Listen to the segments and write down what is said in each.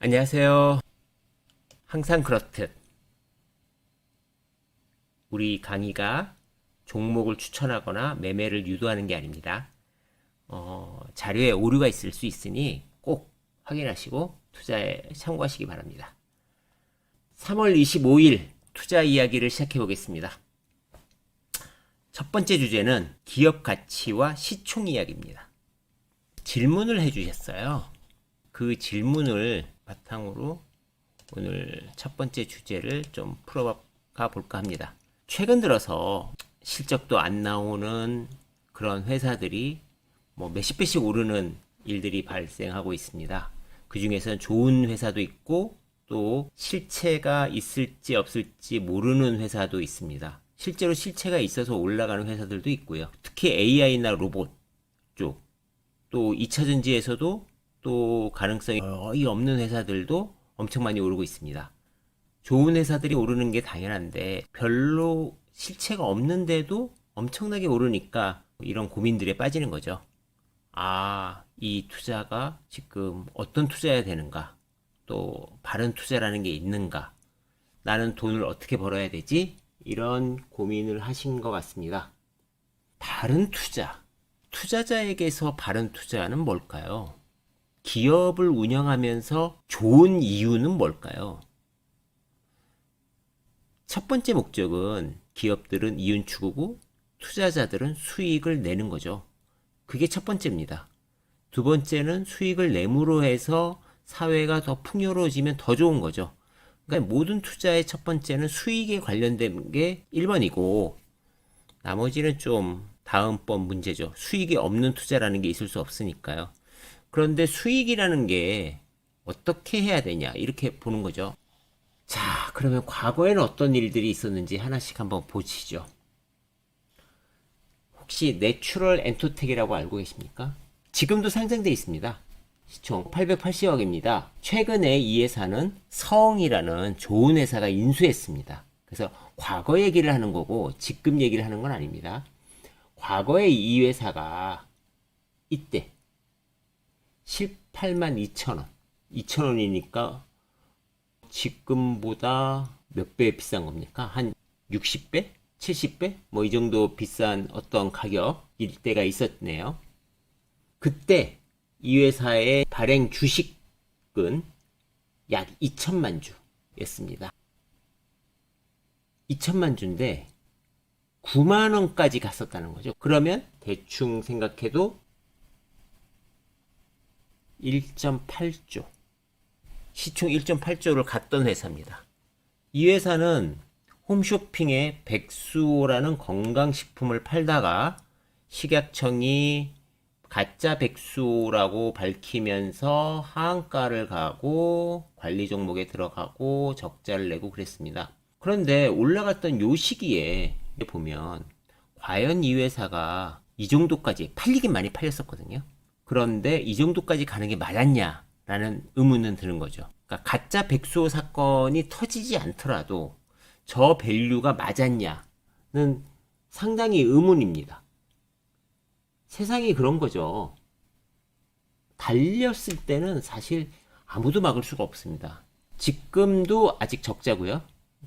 안녕하세요. 항상 그렇듯 우리 강의가 종목을 추천하거나 매매를 유도하는 게 아닙니다. 자료에 오류가 있을 수 있으니 꼭 확인하시고 투자에 참고하시기 바랍니다. 3월 25일 투자 이야기를 시작해 보겠습니다. 첫 번째 주제는 기업 가치와 시총 이야기입니다. 질문을 해주셨어요. 그 질문을 바탕으로 오늘 첫 번째 주제를 좀 풀어가 볼까 합니다. 최근 들어서 실적도 안 나오는 그런 회사들이 뭐 몇십 배씩 오르는 일들이 발생하고 있습니다. 그 중에서는 좋은 회사도 있고 또 실체가 있을지 없을지 모르는 회사도 있습니다. 실제로 실체가 있어서 올라가는 회사들도 있고요. 특히 AI나 로봇 쪽, 또 2차 전지에서도 또 가능성이 거의 없는 회사들도 엄청 많이 오르고 있습니다. 좋은 회사들이 오르는 게 당연한데 별로 실체가 없는데도 엄청나게 오르니까 이런 고민들에 빠지는 거죠. 이 투자가 지금 어떤 투자해야 되는가? 또 바른 투자라는 게 있는가? 나는 돈을 어떻게 벌어야 되지? 이런 고민을 하신 것 같습니다. 바른 투자. 투자자에게서 바른 투자는 뭘까요? 기업을 운영하면서 좋은 이유는 뭘까요? 첫 번째 목적은 기업들은 이윤 추구고 투자자들은 수익을 내는 거죠. 그게 첫 번째입니다. 두 번째는 수익을 내므로 해서 사회가 더 풍요로워지면 더 좋은 거죠. 그러니까 모든 투자의 첫 번째는 수익에 관련된 게 1번이고 나머지는 좀 다음번 문제죠. 수익이 없는 투자라는 게 있을 수 없으니까요. 그런데 수익이라는 게 어떻게 해야 되냐 이렇게 보는 거죠. 자, 그러면 과거에는 어떤 일들이 있었는지 하나씩 한번 보시죠. 혹시 내추럴 엔터텍이라고 알고 계십니까? 지금도 상장되어 있습니다. 시총 880억입니다. 최근에 이 회사는 서엉이라는 좋은 회사가 인수했습니다. 그래서 과거 얘기를 하는 거고 지금 얘기를 하는 건 아닙니다. 과거에 이 회사가 이때 18만 2천원 2천원이니까 지금보다 몇 배 비싼 겁니까? 한 60배? 70배? 뭐 이 정도 비싼 어떤 가격일 때가 있었네요. 그때 이 회사의 발행 주식은 약 2천만 주였습니다. 2천만 주인데 9만 원까지 갔었다는 거죠. 그러면 대충 생각해도 1.8조 시총 1.8조를 갔던 회사입니다. 이 회사는 홈쇼핑에 백수호라는 건강식품을 팔다가 식약청이 가짜 백수호라고 밝히면서 하한가를 가고 관리 종목에 들어가고 적자를 내고 그랬습니다. 그런데 올라갔던 요 시기에 보면 과연 이 회사가 이 정도까지 팔리긴 많이 팔렸었거든요. 그런데 이 정도까지 가는 게 맞았냐라는 의문은 드는 거죠. 그러니까 가짜 백수호 사건이 터지지 않더라도 저 밸류가 맞았냐는 상당히 의문입니다. 세상이 그런 거죠. 달렸을 때는 사실 아무도 막을 수가 없습니다. 지금도 아직 적자고요.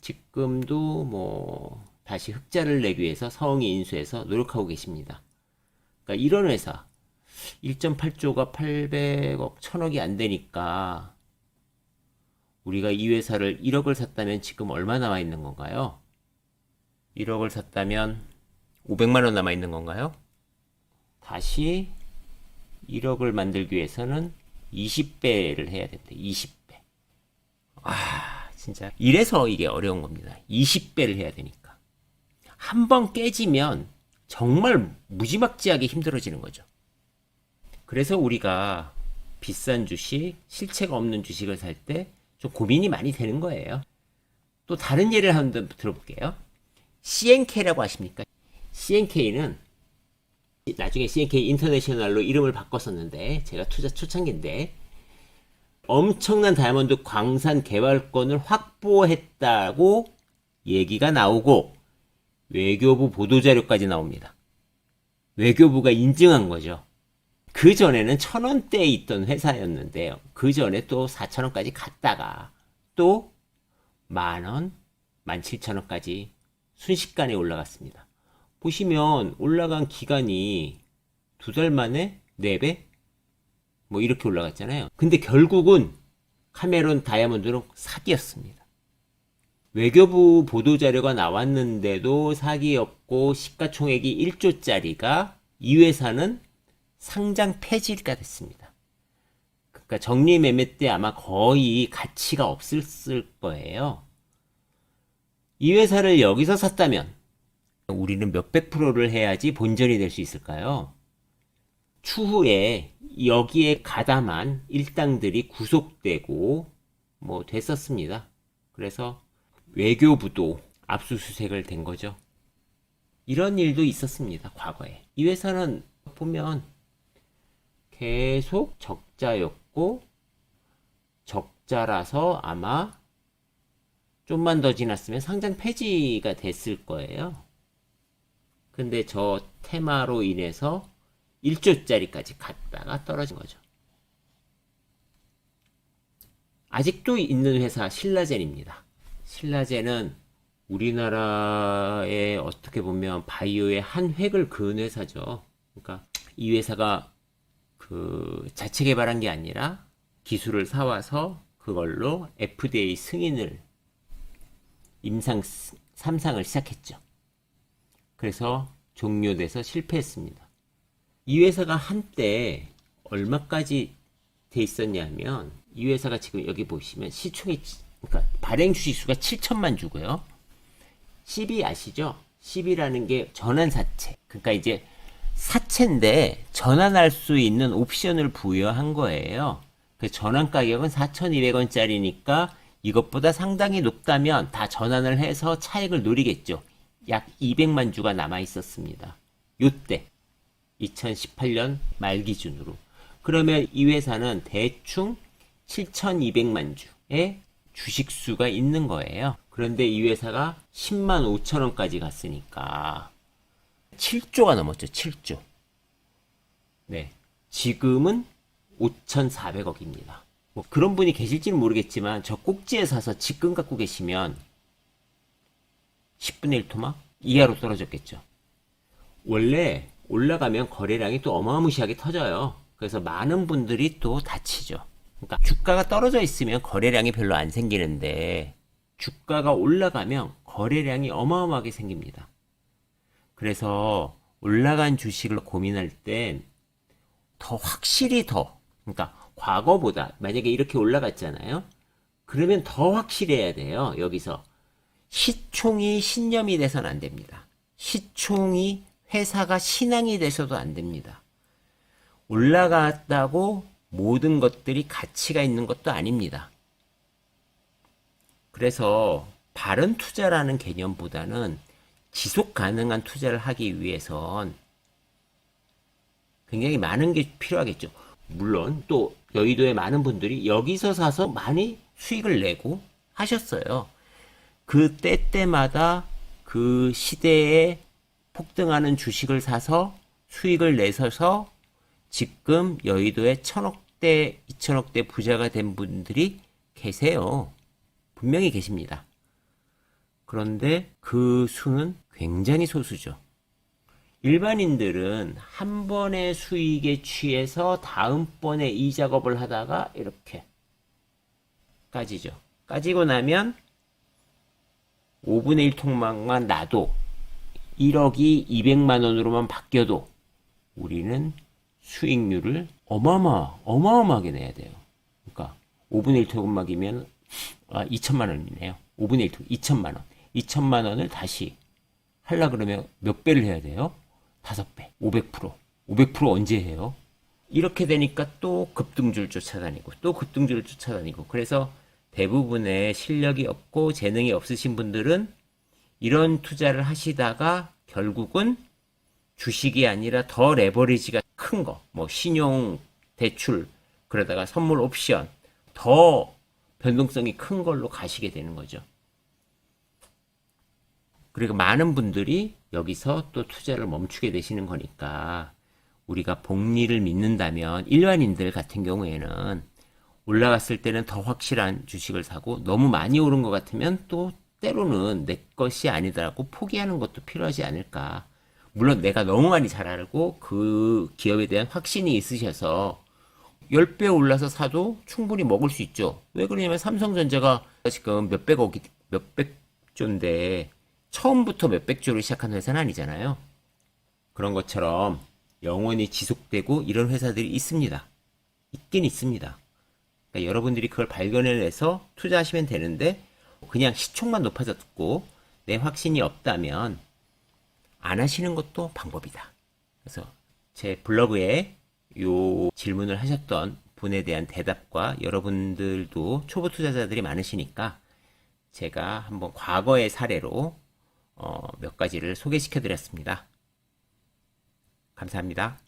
지금도 뭐 다시 흑자를 내기 위해서 서엉이 인수해서 노력하고 계십니다. 그러니까 이런 회사 1.8조가 800억, 1000억이 안 되니까 우리가 이 회사를 1억을 샀다면 지금 얼마 남아 있는 건가요? 1억을 샀다면 500만 원 남아 있는 건가요? 다시 1억을 만들기 위해서는 20배를 해야 된다. 20배. 진짜 이래서 이게 어려운 겁니다. 20배를 해야 되니까. 한 번 깨지면 정말 무지막지하게 힘들어지는 거죠. 그래서 우리가 비싼 주식, 실체가 없는 주식을 살 때 좀 고민이 많이 되는 거예요. 또 다른 예를 한번 들어볼게요. CNK라고 아십니까? CNK는 나중에 CNK 인터내셔널로 이름을 바꿨었는데 제가 투자 초창기인데 엄청난 다이아몬드 광산 개발권을 확보했다고 얘기가 나오고 외교부 보도자료까지 나옵니다. 외교부가 인증한 거죠. 그 전에는 1,000원대에 있던 회사였는데요. 그 전에 또 4,000원까지 갔다가 또 만원, 17,000원까지 순식간에 올라갔습니다. 보시면 올라간 기간이 2달 만에 4배? 뭐 이렇게 올라갔잖아요. 근데 결국은 카메론 다이아몬드는 사기였습니다. 외교부 보도자료가 나왔는데도 사기였고 시가총액이 1조짜리가 이 회사는 상장 폐지가 됐습니다. 그러니까 적리매매 때 아마 거의 가치가 없었을 거예요. 이 회사를 여기서 샀다면 우리는 몇백 프로를 해야지 본전이 될 수 있을까요? 추후에 여기에 가담한 일당들이 구속되고 뭐 됐었습니다. 그래서 외교부도 압수수색을 된 거죠. 이런 일도 있었습니다. 과거에. 이 회사는 보면 계속 적자였고 적자라서 아마 좀만 더 지났으면 상장 폐지가 됐을 거예요. 근데 저 테마로 인해서 1조짜리까지 갔다가 떨어진 거죠. 아직도 있는 회사 신라젠입니다. 신라젠은 우리나라에 어떻게 보면 바이오의 한 획을 그은 회사죠. 그러니까 이 회사가 그 자체 개발한 게 아니라 기술을 사와서 그걸로 FDA 승인을 임상 3상을 시작했죠. 그래서 종료돼서 실패했습니다. 이 회사가 한때 얼마까지 돼 있었냐면 이 회사가 지금 여기 보시면 시총이 그러니까 발행 주식수가 7천만 주고요. 10이 아시죠? 10이라는 게 전환사채. 그러니까 이제 사채인데 전환할 수 있는 옵션을 부여한 거예요. 그 전환 가격은 4,200원짜리니까 이것보다 상당히 높다면 다 전환을 해서 차익을 노리겠죠. 약 200만 주가 남아 있었습니다. 요때 2018년 말 기준으로. 그러면 이 회사는 대충 7,200만 주의 주식수가 있는 거예요. 그런데 이 회사가 10만 5천 원까지 갔으니까 7조가 넘었죠. 7조. 네. 지금은 5,400억입니다. 뭐 그런 분이 계실지는 모르겠지만 저 꼭지에 사서 직금 갖고 계시면 10분의 1 토막 이하로 떨어졌겠죠. 원래 올라가면 거래량이 또 어마무시하게 터져요. 그래서 많은 분들이 또 다치죠. 그러니까 주가가 떨어져 있으면 거래량이 별로 안 생기는데 주가가 올라가면 거래량이 어마어마하게 생깁니다. 그래서 올라간 주식을 고민할 땐 더 확실히 그러니까 과거보다 만약에 이렇게 올라갔잖아요. 그러면 더 확실해야 돼요. 여기서 시총이 신념이 돼서는 안 됩니다. 시총이 회사가 신앙이 돼서도 안 됩니다. 올라갔다고 모든 것들이 가치가 있는 것도 아닙니다. 그래서 바른 투자라는 개념보다는 지속 가능한 투자를 하기 위해선 굉장히 많은 게 필요하겠죠. 물론 또 여의도에 많은 분들이 여기서 사서 많이 수익을 내고 하셨어요. 그 때때마다 그 시대에 폭등하는 주식을 사서 수익을 내서서 지금 여의도에 1,000억대, 2,000억대 부자가 된 분들이 계세요. 분명히 계십니다. 그런데 그 수는 굉장히 소수죠. 일반인들은 한 번의 수익에 취해서 다음번에 이 작업을 하다가 이렇게 까지죠. 까지고 나면 5분의 1 통막만 놔도 1억이 200만 원으로만 바뀌어도 우리는 수익률을 어마어마하게 내야 돼요. 그러니까 5분의 1 토막이면 2천만 원이네요. 5분의 1 토막 2천만 원. 2천만 원을 다시 하려 그러면 몇 배를 해야 돼요? 5배, 500%. 500% 언제 해요? 이렇게 되니까 또 급등주를 쫓아다니고 또 급등주를 쫓아다니고 그래서 대부분의 실력이 없고 재능이 없으신 분들은 이런 투자를 하시다가 결국은 주식이 아니라 더 레버리지가 큰 거, 뭐 신용 대출, 그러다가 선물 옵션, 더 변동성이 큰 걸로 가시게 되는 거죠. 그리고 많은 분들이 여기서 또 투자를 멈추게 되시는 거니까 우리가 복리를 믿는다면 일반인들 같은 경우에는 올라갔을 때는 더 확실한 주식을 사고 너무 많이 오른 것 같으면 또 때로는 내 것이 아니더라고 포기하는 것도 필요하지 않을까. 물론 내가 너무 많이 잘 알고 그 기업에 대한 확신이 있으셔서 10배 올라서 사도 충분히 먹을 수 있죠. 왜 그러냐면 삼성전자가 지금 몇백조인데 처음부터 몇백조로 시작한 회사는 아니잖아요. 그런 것처럼 영원히 지속되고 이런 회사들이 있습니다. 있긴 있습니다. 그러니까 여러분들이 그걸 발견해내서 투자하시면 되는데 그냥 시총만 높아졌고 내 확신이 없다면 안 하시는 것도 방법이다. 그래서 제 블로그에 요 질문을 하셨던 분에 대한 대답과 여러분들도 초보 투자자들이 많으시니까 제가 한번 과거의 사례로 몇 가지를 소개시켜 드렸습니다. 감사합니다.